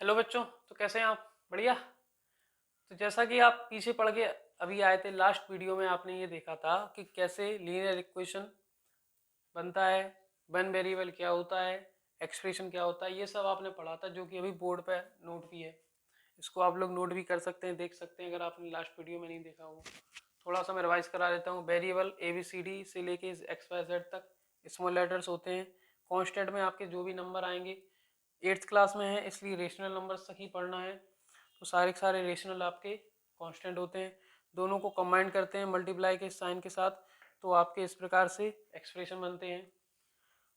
Hello बच्चों। तो कैसे हैं आप? बढ़िया। तो जैसा कि आप पीछे पढ़ के अभी आए थे, लास्ट वीडियो में आपने ये देखा था कि कैसे लीनियर इक्वेशन बनता है, वन वेरिएबल क्या होता है, एक्सप्रेशन क्या होता है, ये सब आपने पढ़ा था, जो कि अभी बोर्ड पे नोट भी है। इसको आप लोग नोट भी कर सकते हैं, देख सकते हैं अगर आपने लास्ट वीडियो में नहीं देखा हो। थोड़ा सा मैं रिवाइज करा देता हूँ। वेरिएबल ABCD से लेके XYZ तक स्मॉल लेटर्स होते हैं। कॉन्स्टेंट में आपके जो भी नंबर आएंगे, 8th क्लास में है इसलिए रेशनल नंबर्स तक ही पढ़ना है। तो सारे के सारे रेशनल आपके कांस्टेंट होते हैं। दोनों को कंबाइन करते हैं मल्टीप्लाई के साइन के साथ, तो आपके इस प्रकार से एक्सप्रेशन बनते हैं।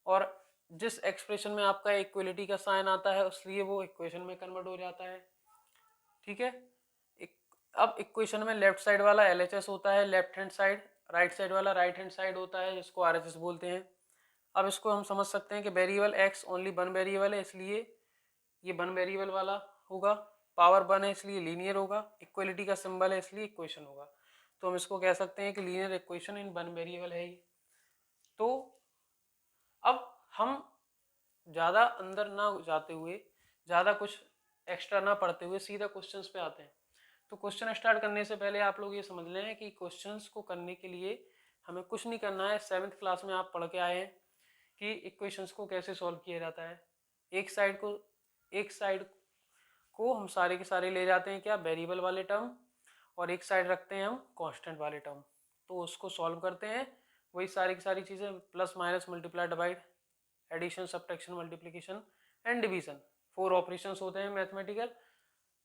और जिस एक्सप्रेशन में आपका इक्वलिटी का साइन आता है इसलिए वो इक्वेशन में कन्वर्ट हो जाता है। ठीक है। एक, अब इक्वेशन में लेफ्ट साइड वाला LHS होता है, left hand side, right side वाला राइट हैंड साइड होता है, जिसको RHS बोलते हैं। अब इसको हम समझ सकते हैं कि variable x only one variable है, इसलिए ये वन वेरिएबल वाला होगा। पावर वन है इसलिए लीनियर होगा। इक्वलिटी का सिंबल है इसलिए इक्वेशन होगा। तो हम इसको कह सकते हैं कि linear equation in one variable है ये। तो अब हम ज़्यादा अंदर ना जाते हुए, ज़्यादा कुछ एक्स्ट्रा ना पढ़ते हुए सीधा क्वेश्चंस पे आते हैं। तो क्वेश्चन स्टार्ट करने से पहले आप लोग ये समझ लें कि क्वेश्चंस को करने के लिए हमें कुछ नहीं करना है। 7th क्लास में आप पढ़ के आए हैं कि इक्वेशंस को कैसे सॉल्व किया जाता है। एक साइड को हम सारे के सारे ले जाते हैं क्या, वेरिएबल वाले टर्म, और एक साइड रखते हैं हम कांस्टेंट वाले टर्म। तो उसको सॉल्व करते हैं। वही सारी की सारी चीज़ें, plus minus multiply divide, addition subtraction multiplication and division, 4 operations होते हैं मैथमेटिकल।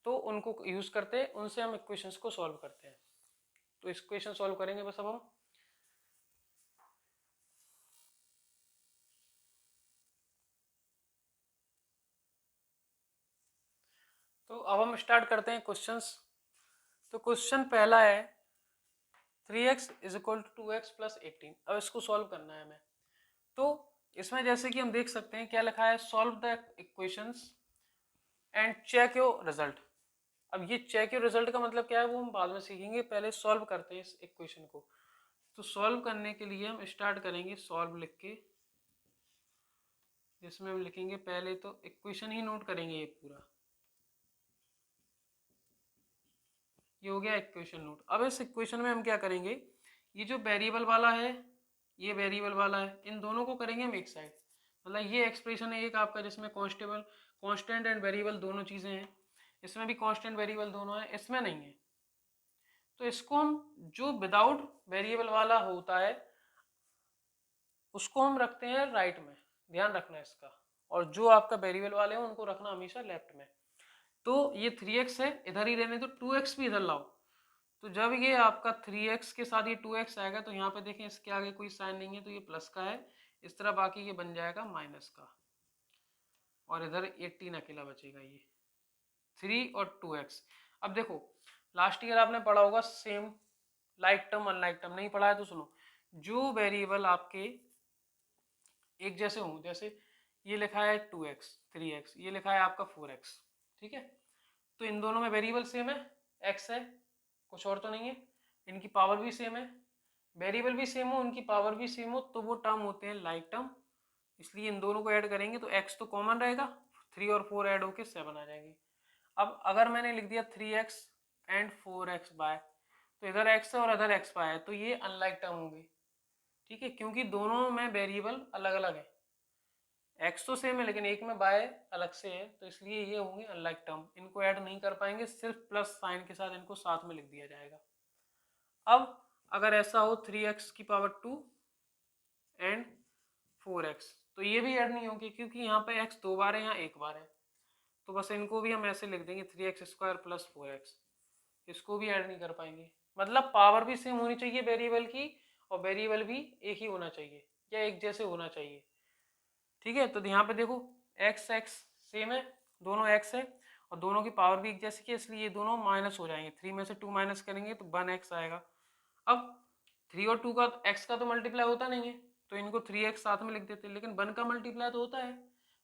तो उनको यूज करते हैं, उनसे हम इक्वेशंस को सॉल्व करते हैं। तो इक्वेशन सॉल्व करेंगे बस अब हम। तो अब हम स्टार्ट करते हैं क्वेश्चंस। तो क्वेश्चन पहला है 3x is equal to 2x plus 18। अब इसको सॉल्व करना है हमें। तो इसमें जैसे कि हम देख सकते हैं क्या लिखा है, solve the equations and check your result. अब ये चेक योर रिजल्ट का मतलब क्या है वो हम बाद में सीखेंगे, पहले सॉल्व करते हैं इस इक्वेशन को। तो सॉल्व करने के लिए हम स्टार्ट करेंगे सॉल्व लिख के, जिसमें हम लिखेंगे पहले तो इक्वेशन ही नोट करेंगे ये पूरा। ये हो गया इक्वेशन नोट। अब इस इक्वेशन में हम क्या करेंगे, ये जो वेरिएबल वाला है, ये वेरिएबल वाला है, इन दोनों को करेंगे हम एक साइड। मतलब ये एक्सप्रेशन है एक आपका जिसमें कांस्टेंट एंड वेरिएबल दोनों चीजें हैं। इसमें भी कांस्टेंट वेरिएबल दोनों है, इसमें नहीं है। तो इसको हम जो विदाउट वेरिएबल वाला होता है उसको हम रखते हैं राइट में, ध्यान रखना है इसका। और जो आपका वेरिएबल वाले हैं उनको रखना हमेशा लेफ्ट में। तो ये 3x है, इधर ही रहने तो 2x भी इधर लाओ। तो जब ये आपका 3x के साथ ये 2x आएगा तो यहाँ पे देखें इसके आगे कोई साइन नहीं है तो ये प्लस का है, इस तरह बाकी ये बन जाएगा माइनस का, और इधर 18 अकेला बचेगा। ये 3 और 2x। अब देखो लास्ट ईयर आपने पढ़ा होगा same like term unlike term, नहीं पढ़ा है तो सुनो। जो वेरिएबल आपके एक जैसे हों, जैसे ये लिखा है 2x 3x, ये लिखा है आपका 4x, ठीक है। तो इन दोनों में वेरिएबल सेम है, x है, कुछ और तो नहीं है। इनकी पावर भी सेम है, वेरिएबल भी सेम हो उनकी पावर भी सेम हो, तो वो टर्म होते हैं लाइक टर्म। इसलिए इन दोनों को ऐड करेंगे तो x तो कॉमन रहेगा, 3 और 4 ऐड होके 7 आ जाएंगे। अब अगर मैंने लिख दिया 3x एंड 4x बाय, तो इधर x है और इधर x बाय है, तो ये अनलाइक टर्म होंगे। ठीक है, क्योंकि दोनों में वेरिएबल अलग अलग है। x तो सेम है लेकिन एक में बाय अलग से है, तो इसलिए ये होंगे अनलाइक टर्म। इनको ऐड नहीं कर पाएंगे, सिर्फ प्लस साइन के साथ इनको साथ में लिख दिया जाएगा। अब अगर ऐसा हो 3x की पावर 2 एंड 4x, तो ये भी ऐड नहीं होंगे क्योंकि यहाँ पे x 2 बार है, यहाँ 1 बार है। तो बस इनको भी हम ऐसे लिख देंगे 3x² प्लस 4x। इसको भी ऐड नहीं कर पाएंगे। मतलब पावर भी सेम होनी चाहिए वेरिएबल की, और वेरिएबल भी एक ही होना चाहिए या एक जैसे होना चाहिए। ठीक है, तो यहाँ पे देखो एक्स एक्स सेम है, दोनों एक्स है और दोनों की पावर भी एक जैसी की, इसलिए ये दोनों माइनस हो जाएंगे। 3 में से 2 माइनस करेंगे तो 1x आएगा। अब 3 और 2 का x का तो मल्टीप्लाई होता नहीं है, तो इनको 3x साथ में लिख देते हैं, लेकिन 1 का मल्टीप्लाई तो होता है।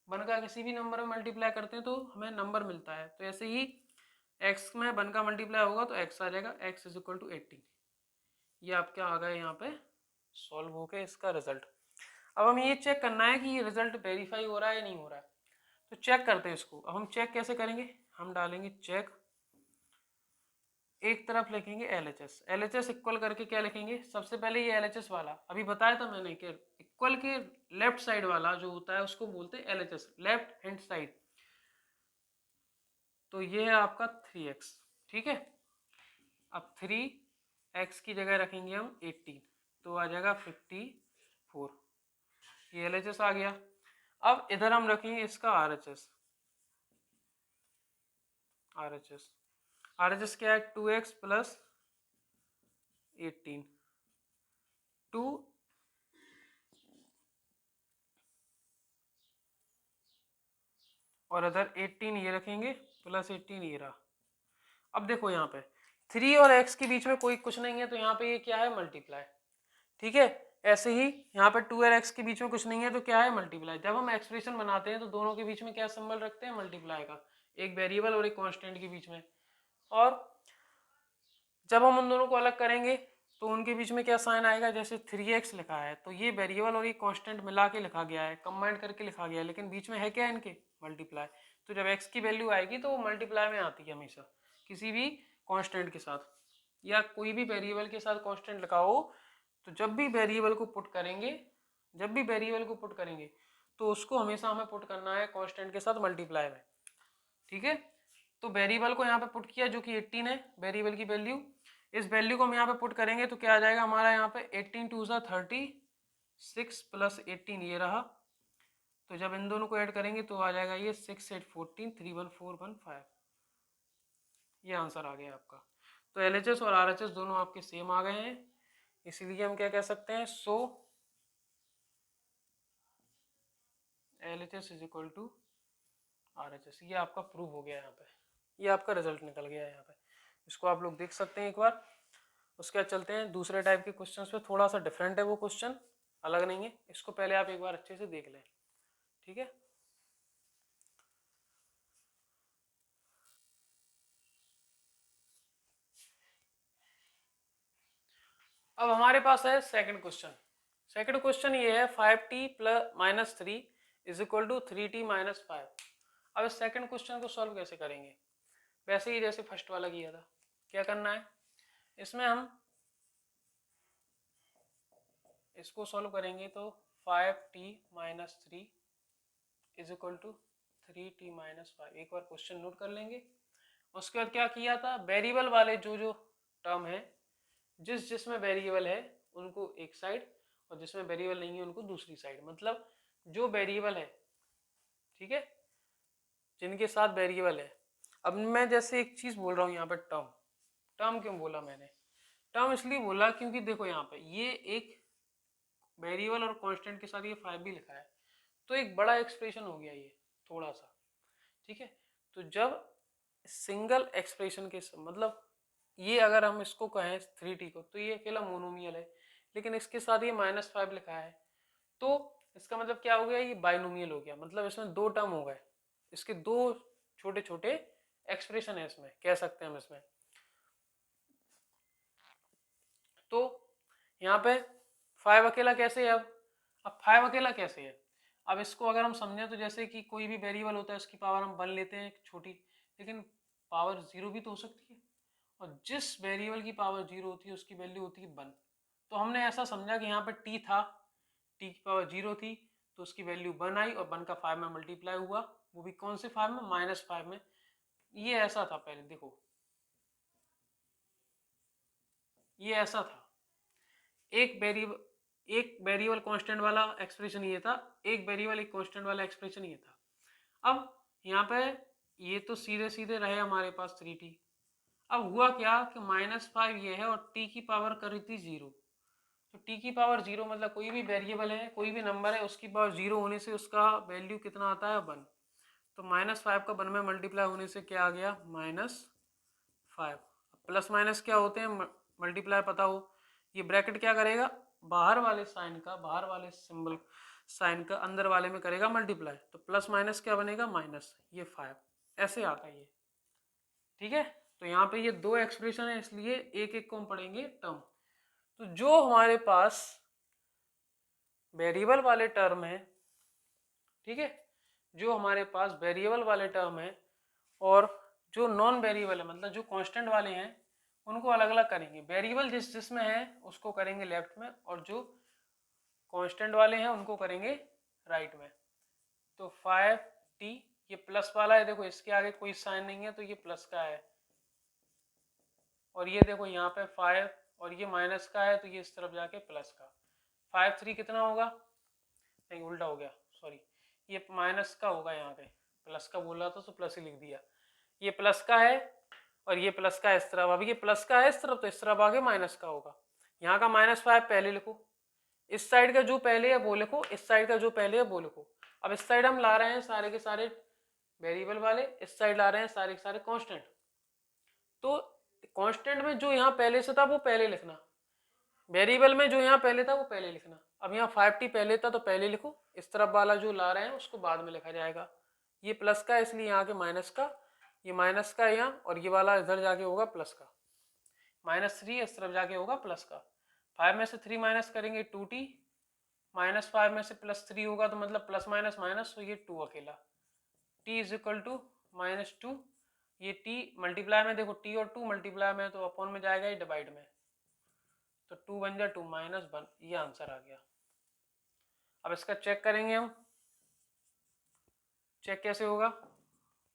1 का किसी भी नंबर में मल्टीप्लाई करते हैं तो हमें नंबर मिलता है। तो ऐसे ही x में 1 का मल्टीप्लाई होगा तो x आ जाएगा, x इज इक्वल टू 18। ये आपके आ गए यहाँ पे सॉल्व हो के इसका रिजल्ट। अब हमें ये चेक करना है कि ये रिजल्ट वेरीफाई हो रहा है या नहीं हो रहा है। तो चेक करते हैं इसको। अब हम चेक कैसे करेंगे, हम डालेंगे चेक, एक तरफ लिखेंगे LHS, LHS इक्वल करके क्या लिखेंगे, सबसे पहले ये LHS वाला अभी बताया था मैंने कि इक्वल के लेफ्ट साइड वाला जो होता है उसको बोलते हैं LHS, लेफ्ट हैंड साइड। तो ये है आपका 3x, ठीक है। अब 3x की जगह रखेंगे हम 18, तो आ जाएगा 54, ये LHS आ गया। अब इधर हम रखेंगे इसका RHS, RHS क्या है, 2x प्लस 18, 2 और इधर 18 ये रखेंगे प्लस 18 ये रहा। अब देखो यहाँ पे 3 और x के बीच में कोई कुछ नहीं है, तो यहाँ पे ये क्या है, मल्टीप्लाई, ठीक है। ऐसे ही यहाँ पे 2 और x के बीच में कुछ नहीं है, तो क्या है, मल्टीप्लाई। जब हम एक्सप्रेशन बनाते हैं तो दोनों के बीच में क्या सिंबल रखते हैं, मल्टीप्लाई का, एक वेरिएबल और एक कांस्टेंट के बीच में। और जब हम उन दोनों को अलग करेंगे तो उनके बीच में क्या साइन आएगा, जैसे 3x लिखा है तो ये वेरिएबल और ये कांस्टेंट मिला के लिखा गया है, कंबाइंड करके लिखा गया है, लेकिन बीच में है क्या इनके, मल्टीप्लाई। तो जब x की वैल्यू आएगी तो वो मल्टीप्लाई में आती है हमेशा, किसी भी कांस्टेंट के साथ या कोई भी वेरिएबल के साथ कांस्टेंट लिखा हो, तो जब भी वेरिएबल को पुट करेंगे तो उसको हमेशा हमें पुट करना है कांस्टेंट के साथ मल्टीप्लाई में, ठीक है। तो वेरिएबल को यहाँ पे पुट किया जो कि 18 है वेरिएबल की वैल्यू, इस वैल्यू को हम यहाँ पे पुट करेंगे तो क्या आ जाएगा हमारा यहाँ पे 18 टू ज़ा 36 प्लस 18 ये रहा। तो जब इन दोनों को ऐड करेंगे तो आ जाएगा ये 6 8 14 31415, ये आंसर आ गया आपका। तो LHS और RHS दोनों आपके सेम आ गए हैं, इसीलिए हम क्या कह सकते हैं, so LHS is equal to RHS। ये आपका प्रूव हो गया यहाँ पे, ये आपका रिजल्ट निकल गया है यहाँ पे, इसको आप लोग देख सकते हैं एक बार। उसके बाद चलते हैं दूसरे टाइप के क्वेश्चंस पे, थोड़ा सा डिफरेंट है वो क्वेश्चन, अलग नहीं है, इसको पहले आप एक बार अच्छे से देख लें, ठीक है। अब हमारे पास है सेकंड क्वेश्चन। सेकंड क्वेश्चन ये है 5t plus minus 3 is equal to 3t minus 5। अब इस सेकंड क्वेश्चन को सॉल्व कैसे करेंगे, वैसे ही जैसे फर्स्ट वाला किया था। क्या करना है, इसमें हम इसको सॉल्व करेंगे तो 5t minus 3 is equal to 3t minus 5, एक बार क्वेश्चन नोट कर लेंगे। उसके बाद क्या किया था, वेरिएबल वाले जो जो टर्म है, जिसमें वेरिएबल है उनको एक साइड और जिसमें वेरिएबल नहीं है उनको दूसरी साइड, मतलब जो वेरिएबल है, ठीक है, जिनके साथ वेरिएबल है। अब मैं जैसे एक चीज बोल रहा हूँ यहाँ पर, टर्म, टर्म क्यों बोला मैंने, टर्म इसलिए बोला क्योंकि देखो यहाँ पे ये एक वेरिएबल और कांस्टेंट के साथ ये 5 भी लिखा है, तो एक बड़ा एक्सप्रेशन हो गया ये थोड़ा सा, ठीक है। तो जब सिंगल एक्सप्रेशन के मतलब ये अगर हम इसको कहें 3t को तो ये अकेला मोनोमियल है, लेकिन इसके साथ ये -5 लिखा है, तो इसका मतलब क्या हो गया, ये बाइनोमियल हो गया, मतलब इसमें दो टर्म हो गए, इसके दो छोटे छोटे एक्सप्रेशन है इसमें, कह सकते हैं हम इसमें। तो यहाँ पे 5 अकेला कैसे है, अब 5 अकेला कैसे है, अब इसको अगर हम समझें तो जैसे कि कोई भी वेरिएबल होता है उसकी पावर हम 1 लेते हैं छोटी, लेकिन पावर 0 भी तो हो सकती है, और जिस वेरिएबल की पावर 0 होती है उसकी वैल्यू होती है 1। तो हमने ऐसा समझा कि यहाँ पर t था, t की पावर 0 थी, तो उसकी वैल्यू 1 आई और 1 का 5 में मल्टीप्लाई हुआ, वो भी कौन से 5 में, -5 में। ये ऐसा था पहले, देखो ये ऐसा था, एक वेरिएबल कांस्टेंट वाला एक्सप्रेशन ये था, एक वेरिएबल एक कांस्टेंट वाला एक्सप्रेशन ये था। अब यहाँ पे ये तो सीधे सीधे रहे हमारे पास 3t। अब हुआ क्या कि -5 ये है और t की पावर करी थी 0, तो t की पावर 0 मतलब कोई भी वेरिएबल है, कोई भी नंबर है, उसकी पावर 0 होने से उसका वैल्यू कितना आता है, 1। तो -5 का 1 में मल्टीप्लाई होने से क्या आ गया, -5। प्लस माइनस क्या होते हैं, मल्टीप्लाई पता हो, ये ब्रैकेट क्या करेगा, बाहर वाले साइन का, बाहर वाले सिंबल साइन का अंदर वाले में करेगा मल्टीप्लाई, तो प्लस माइनस क्या बनेगा, माइनस, ये 5 ऐसे आता है ये, ठीक है। तो यहाँ पे ये दो एक्सप्रेशन है, इसलिए एक एक को हम पढ़ेंगे टर्म। तो जो हमारे पास वेरिएबल वाले टर्म है, ठीक है, जो हमारे पास वेरिएबल वाले टर्म है और जो नॉन वेरिएबल है मतलब जो कांस्टेंट वाले हैं उनको अलग अलग करेंगे। वेरिएबल जिसमें है उसको करेंगे लेफ्ट में और जो कांस्टेंट वाले हैं उनको करेंगे राइट में। तो 5t ये प्लस वाला है, देखो इसके आगे कोई साइन नहीं है तो ये प्लस का है, और ये देखो यहाँ पे 5 और ये माइनस का है तो ये इस तरफ जाके प्लस का। 5 3 कितना होगा, नहीं उल्टा हो गया सॉरी, ये माइनस का होगा, यहाँ पे प्लस का बोल रहा था तो प्लस ही लिख दिया। ये प्लस का है और ये प्लस का इस तरफ, अभी ये प्लस का है इस तरफ तो इस तरफ आगे माइनस का होगा। यहाँ का -5 पहले लिखो, इस साइड का जो पहले है वो लिखो, इस साइड का जो पहले है वो लिखो। अब इस साइड हम ला रहे हैं सारे के सारे वेरिएबल वाले, इस साइड ला रहे हैं सारे के सारे कांस्टेंट। तो कांस्टेंट में जो यहाँ पहले से था वो पहले लिखना, वेरिएबल में जो यहाँ पहले था वो पहले लिखना। अब यहाँ 5t पहले था तो पहले लिखो, इस तरफ वाला जो ला रहे हैं उसको बाद में लिखा जाएगा। ये प्लस का है इसलिए यहाँ के माइनस का, ये माइनस का है यहाँ, और ये वाला इधर जाके होगा प्लस का। -3 इस तरफ जाके होगा प्लस का। 5 में से 3 माइनस करेंगे 2t, -5 में से +3 होगा तो मतलब प्लस माइनस माइनस, तो ये 2 अकेला। t इज इक्वल टू -2, ये t मल्टीप्लाई में देखो t और 2 मल्टीप्लाई में तो अपॉन में जाएगा, ये डिवाइड में, तो 2 बन जाए 2 -1, ये आंसर आ गया। अब इसका चेक करेंगे हम, चेक कैसे होगा,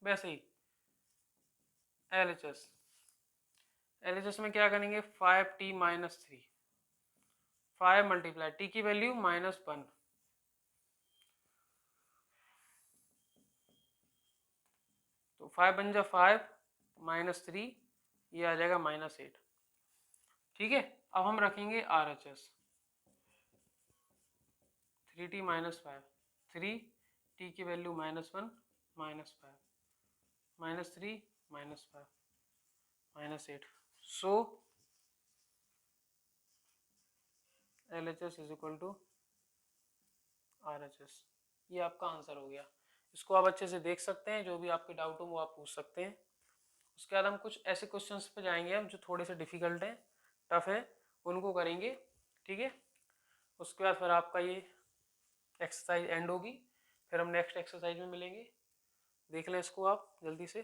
वैसे ही LHS, LHS में क्या करेंगे 5t -3, 5 मल्टीप्लाई t की वैल्यू -1, तो 5 बन जा 5 -3, ये आ जाएगा -8। ठीक है, अब हम रखेंगे RHS 3t -5, 3t की value -1 -5 -3 -5 -8, so LHS is equal to RHS। ये आपका आंसर हो गया। इसको आप अच्छे से देख सकते हैं, जो भी आपके डाउट हो वो आप पूछ सकते हैं। उसके बाद हम कुछ ऐसे क्वेश्चंस पे जाएंगे हम जो थोड़े से डिफिकल्ट हैं, टफ है, उनको करेंगे। ठीक है, उसके बाद फिर आपका ये एक्सरसाइज एंड होगी, फिर हम नेक्स्ट एक्सरसाइज में मिलेंगे। देख लें इसको आप जल्दी से।